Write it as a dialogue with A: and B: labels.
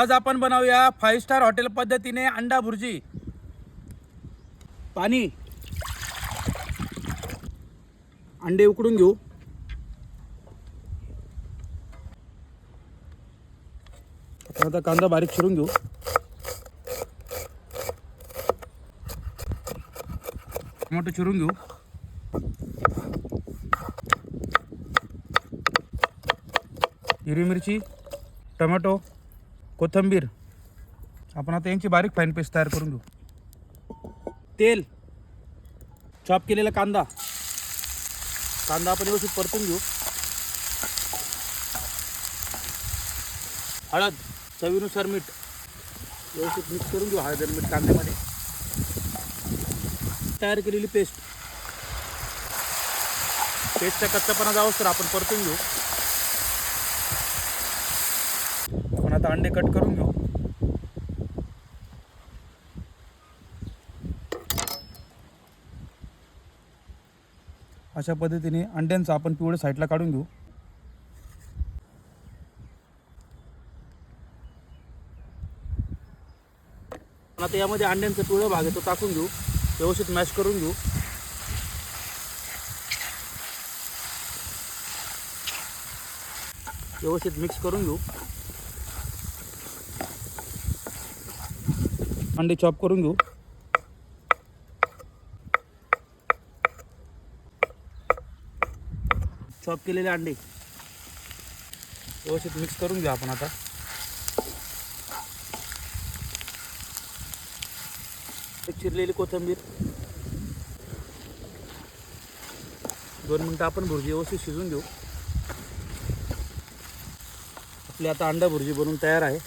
A: आज आपण बनवूया 5 स्टार हॉटेल पद्धतीने अंडा भुर्जी। पाणी, अंडे उकडून घेऊ। आता कांदा बारीक चिरून घेऊ। टोमॅटो चिरून घेऊ। हिरवी मिरची, टोमॅटो, कोथिंबीर। आपण आता यांची बारीक फाईन पेस्ट तयार करून घेऊ। तेल, चॉप केलेला कांदा आपण व्यवस्थित परतून घेऊ। हळद, चवीनुसार मीठ व्यवस्थित मिक्स करून घेऊ। हळद आणि मीठ कांद्यामध्ये। तयार केलेली पेस्टचा कच्चापणा जावं तर आपण परतून घेऊ। आपण आता अंडे कट करून घेऊ। अशा पद्धतीने अंड्यांचा आपण पिवळं साईडला काढून घेऊ। आता यामध्ये अंड्यांचा पिवळा भाग आहे तो टाकून घेऊ। व्यवस्थित मॅश करून घेऊ। व्यवस्थित मिक्स करून घेऊ। अंडे चॉप करून घेऊ। चॉप केलेले अंडे व्यवस्थित मिक्स करून घेऊ आपण आता। एक चिरलेली कोथिंबीर। 2 मिनिटं आपण भुर्जी व्यवस्थित शिजवून घेऊ। आपली आता अंडा भुर्जी बनवून तयार आहे।